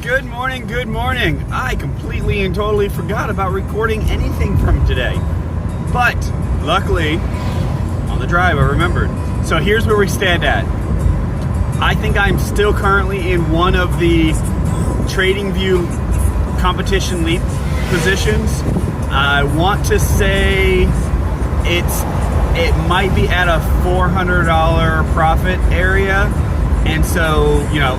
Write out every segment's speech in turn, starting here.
Good morning, good morning. I completely and totally forgot about recording anything from today. But, luckily, on the drive I remembered. So here's where we stand at. I think I'm still currently in one of the TradingView competition leap positions. I want to say it might be at a $400 profit area. And so, you know,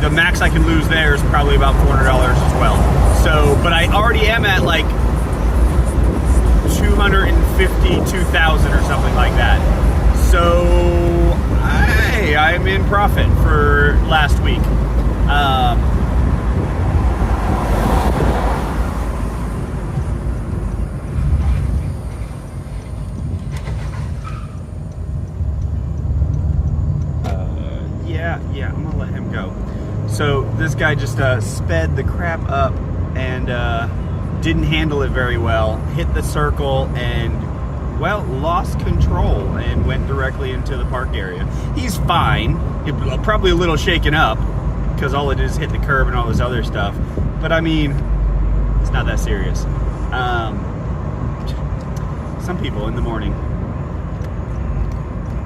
the max I can lose there is probably about $400 as well. So, but I already am at like 252,000 or something like that. So, I'm in profit for last week. Yeah, I'm gonna let him go. So this guy just sped the crap up and didn't handle it very well, hit the circle and, well, lost control and went directly into the park area. He's fine, probably a little shaken up because all it is hit the curb and all this other stuff. But I mean, it's not that serious. Some people in the morning,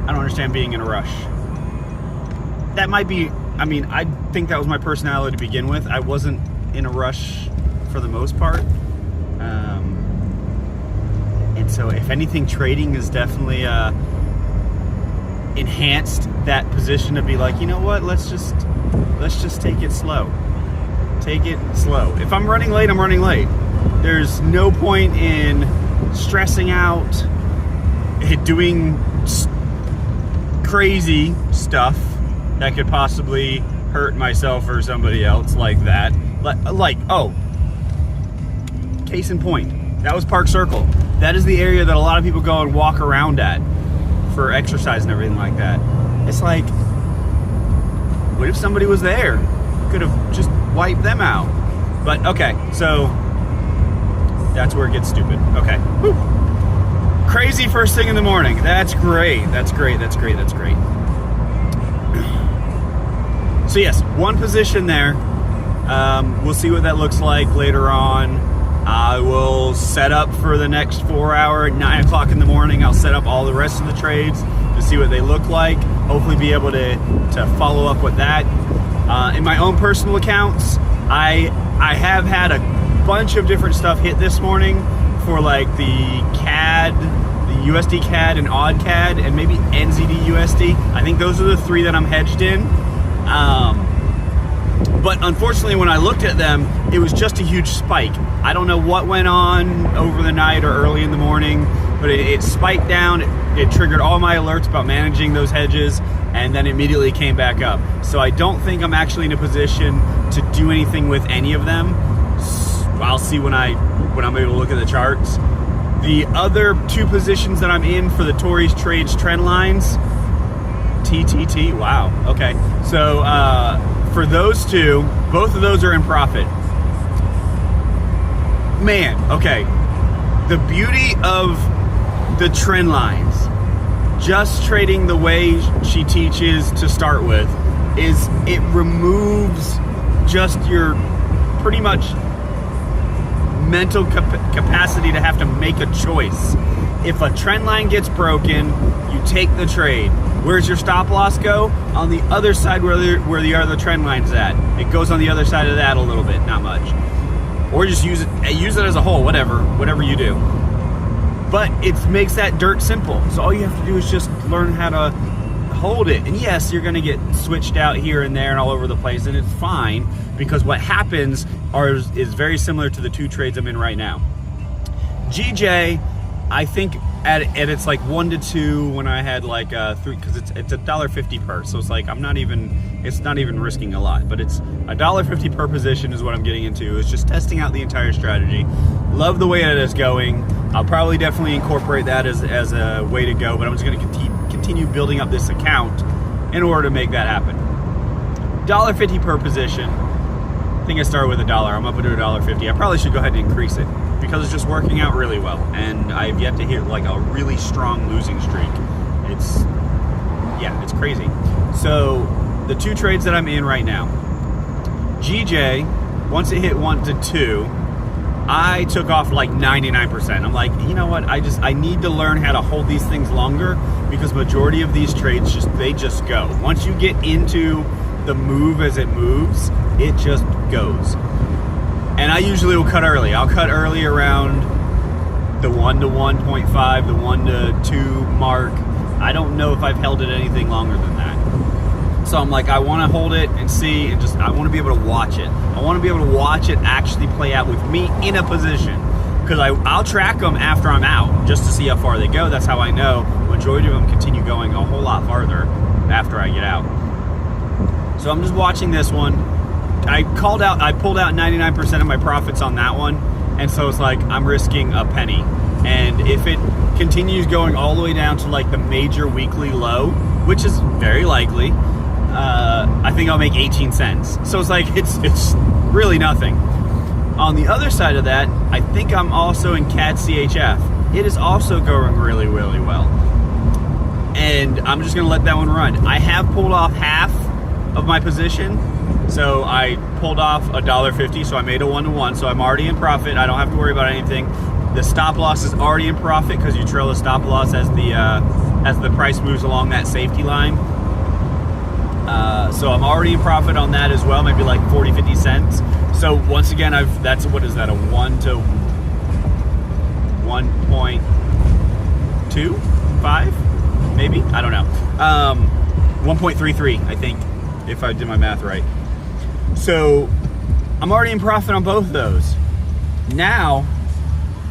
I don't understand being in a rush. That might be, I mean, I think that was my personality to begin with. I wasn't in a rush for the most part. And so if anything, trading is definitely enhanced that position to be like, you know what, let's just take it slow. Take it slow. If I'm running late, I'm running late. There's no point in stressing out, doing crazy stuff that could possibly hurt myself or somebody else like that. Oh, case in point, that was Park Circle. That is the area that a lot of people go and walk around at for exercise and everything like that. It's like, what if somebody was there? Could have just wiped them out. But okay, so that's where it gets stupid. Okay. Whew. Crazy first thing in the morning. That's great. That's great. That's great. That's great. So yes, one position there. We'll see what that looks like later on. I will set up for the next 4 hour at 9 o'clock in the morning. I'll set up all the rest of the trades to see what they look like. Hopefully be able to follow up with that. In my own personal accounts, I have had a bunch of different stuff hit this morning for like the CAD, the USD CAD and AUD CAD, and maybe NZD USD. I think those are the three that I'm hedged in. But unfortunately, when I looked at them, it was just a huge spike. I don't know what went on over the night or early in the morning, but it spiked down. It triggered all my alerts about managing those hedges, and then immediately came back up. So I don't think I'm actually in a position to do anything with any of them. I'll see when I'm able to look at the charts. The other two positions that I'm in for the Tories Trades trend lines, TTT, wow, okay. So for those two, both of those are in profit. Man, okay. The beauty of the trend lines, just trading the way she teaches to start with, is it removes just your pretty much mental capacity to have to make a choice. If a trend line gets broken, you take the trade. Where's your stop loss go? On the other side where the other trend line's at. It goes on the other side of that a little bit, not much. Or just use it as a whole, whatever you do. But it makes that dirt simple. So all you have to do is just learn how to hold it. And yes, you're gonna get switched out here and there and all over the place, and it's fine, because what happens is very similar to the two trades I'm in right now. GJ, I think at it's like 1 to 2 when I had like 3, because it's $1.50 per, so it's like it's not even risking a lot, but it's $1.50 per position is what I'm getting into. It's just testing out the entire strategy. Love the way that it's going. I'll probably definitely incorporate that as a way to go, but I'm just going to continue building up this account in order to make that happen. $1.50 per position. I think I started with $1. I'm up to $1.50. I probably should go ahead and increase it, because it's just working out really well, and I've yet to hit like a really strong losing streak. It's crazy. So the two trades that I'm in right now, GJ, once it hit 1 to 2, I took off like 99%. I'm like, you know what? I need to learn how to hold these things longer, because majority of these trades they just go. Once you get into the move as it moves, it just goes. And I usually will cut early. I'll cut early around the 1 to 1.5, the 1 to 2 mark. I don't know if I've held it anything longer than that. So I'm like, I want to hold it and see, and I want to be able to watch it. I want to be able to watch it actually play out with me in a position, because I'll track them after I'm out just to see how far they go. That's how I know majority of them continue going a whole lot farther after I get out. So I'm just watching this one. I pulled out 99% of my profits on that one, and so it's like I'm risking a penny. And if it continues going all the way down to like the major weekly low, which is very likely, I think I'll make 18 cents. So it's like, it's really nothing. On the other side of that, I think I'm also in CAD CHF. It is also going really, really well. And I'm just gonna let that one run. I have pulled off half of my position. So I pulled off $1.50, so I made a 1 to 1. So I'm already in profit. I don't have to worry about anything. The stop loss is already in profit, because you trail the stop loss as the price moves along that safety line. So I'm already in profit on that as well, maybe like 40, 50 cents. So once again, what is that, a 1 to 1.25, maybe? I don't know. 1.33, I think, if I did my math right. So I'm already in profit on both of those. Now,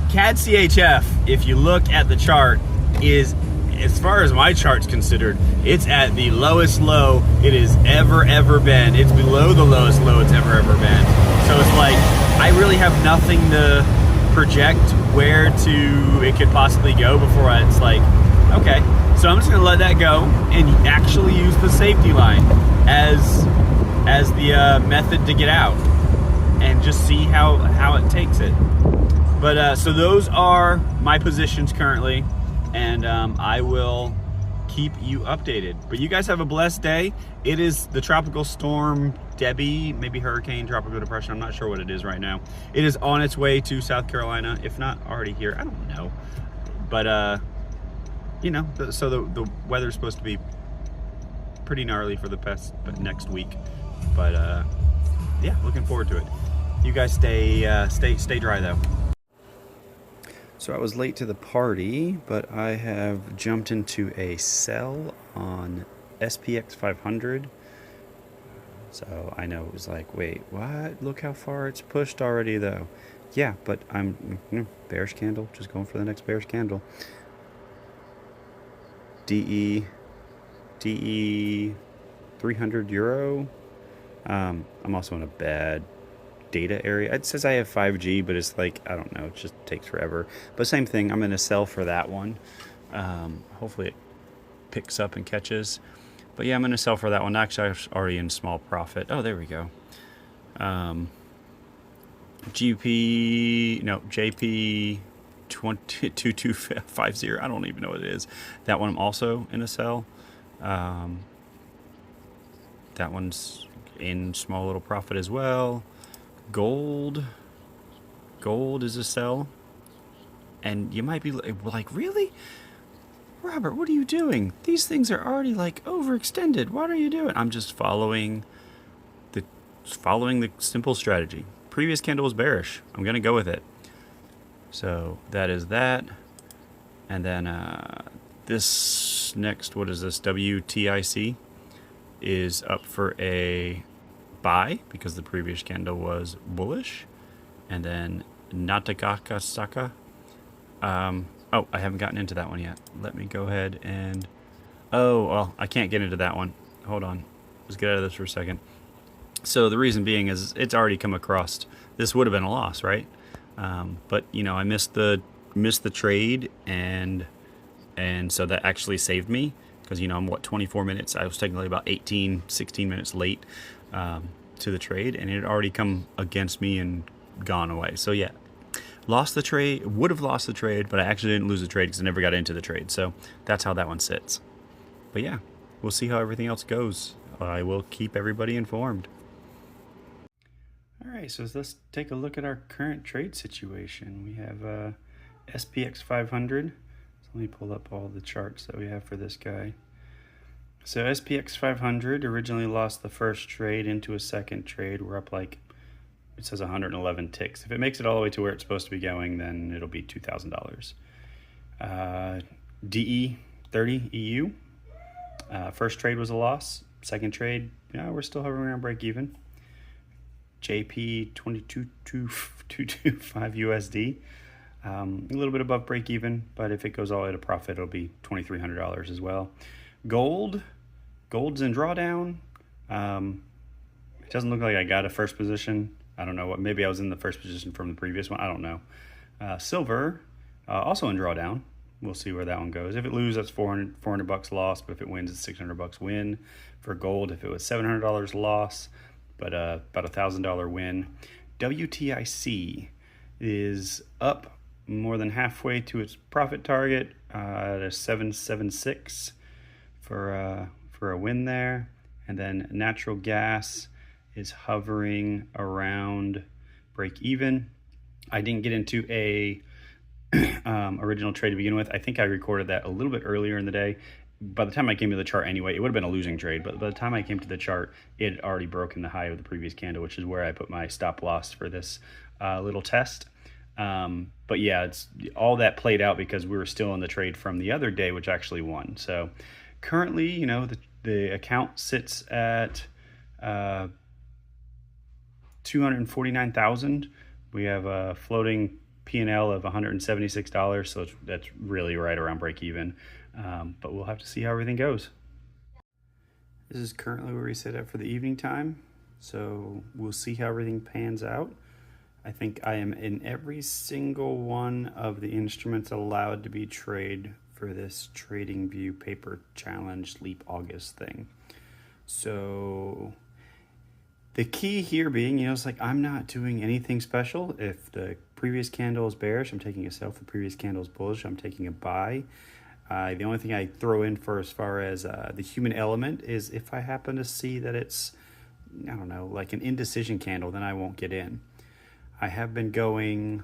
CAD CHF, if you look at the chart, is, as far as my chart's considered, it's at the lowest low it has ever been. It's below the lowest low it's ever been. So it's like, I really have nothing to project where it could possibly go before it's like, okay. So I'm just gonna let that go and actually use the safety line as the method to get out, and just see how it takes it. But so those are my positions currently, and I will keep you updated. But you guys have a blessed day. It is the tropical storm Debbie, maybe hurricane, tropical depression, I'm not sure what it is right now. It is on its way to South Carolina, if not already here, I don't know. But you know, so the weather's supposed to be pretty gnarly for the next week. But yeah, looking forward to it. You guys stay dry though. So I was late to the party, but I have jumped into a sell on SPX 500. So I know it was like, wait, what? Look how far it's pushed already though. Yeah, but I'm bearish candle, just going for the next bearish candle. DE 300 euro. I'm also in a bad data area. It says I have 5G, but it's like, I don't know, it just takes forever. But same thing, I'm going to sell for that one. Hopefully it picks up and catches. But yeah, I'm going to sell for that one. Actually, I was already in small profit. Oh, there we go. JP 2250. I don't even know what it is. That one I'm also in a sell. That one's in small little profit as well. Gold is a sell. And you might be like, really? Robert, what are you doing? These things are already like overextended. What are you doing? I'm just following the simple strategy. Previous candle was bearish. I'm gonna go with it. So that is that. And then this next, what is this? WTIC is up for a buy because the previous candle was bullish. And then Natakakasaka. Oh, I haven't gotten into that one yet. Let me go ahead and... Oh, well, I can't get into that one. Hold on. Let's get out of this for a second. So the reason being is it's already come across. This would have been a loss, right? But, you know, I missed the trade, and so that actually saved me. Because, you know, I'm, 24 minutes? I was technically about 16 minutes late to the trade, and it had already come against me and gone away. So, yeah. Lost the trade, would have lost the trade, but I actually didn't lose the trade because I never got into the trade. So that's how that one sits. But yeah, we'll see how everything else goes. I will keep everybody informed. All right, so let's take a look at our current trade situation. We have SPX 500. So let me pull up all the charts that we have for this guy. So SPX 500 originally lost the first trade into a second trade. We're up like, it says 111 ticks. If it makes it all the way to where it's supposed to be going, then it'll be $2,000. DE 30 EU. First trade was a loss. Second trade, yeah, we're still hovering around break even. JP 22.225 USD. A little bit above break even, but if it goes all the way to profit, it'll be $2,300 as well. Gold's in drawdown. It doesn't look like I got a first position. I don't know what, maybe I was in the first position from the previous one. I don't know. Silver, also in drawdown. We'll see where that one goes. If it loses, that's $400 loss, but if it wins, it's $600 win. For gold, if it was $700 loss, but about $1,000 win. WTIC is up more than halfway to its profit target at a 776 for a win there. And then natural gas is hovering around break even. I didn't get into a original trade to begin with. I think I recorded that a little bit earlier in the day. By the time I came to the chart anyway, it would have been a losing trade, but by the time I came to the chart, it had already broken the high of the previous candle, which is where I put my stop loss for this little test. But yeah, it's all that played out because we were still in the trade from the other day, which actually won. So currently, you know, the account sits at 249,000. We have a floating P&L of $176, so that's really right around break even. But we'll have to see how everything goes. This is currently where we set up for the evening time, so we'll see how everything pans out. I think I am in every single one of the instruments allowed to be traded for this TradingView paper challenge Leap August thing. So the key here being, you know, it's like I'm not doing anything special. If the previous candle is bearish, I'm taking a sell. If the previous candle is bullish, I'm taking a buy. The only thing I throw in for as far as the human element is if I happen to see that it's, I don't know, like an indecision candle, then I won't get in. I have been going,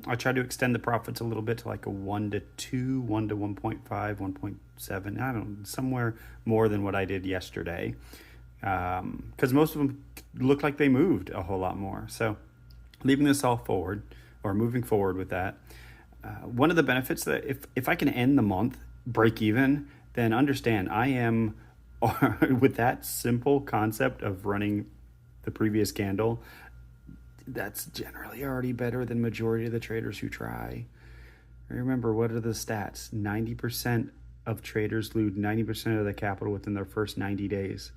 I try to extend the profits a little bit to like a 1 to 2, 1 to 1.5, 1.7, I don't know, somewhere more than what I did yesterday. Because most of them look like they moved a whole lot more. So leaving this all forward, or moving forward with that, one of the benefits that if I can end the month break even, then understand I am, with that simple concept of running the previous candle, that's generally already better than majority of the traders who try. Remember, what are the stats? 90% of traders lose 90% of the capital within their first 90 days.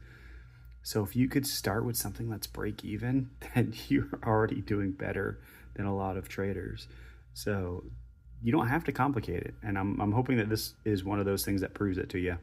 So if you could start with something that's break even, then you're already doing better than a lot of traders. So you don't have to complicate it. And I'm hoping that this is one of those things that proves it to you.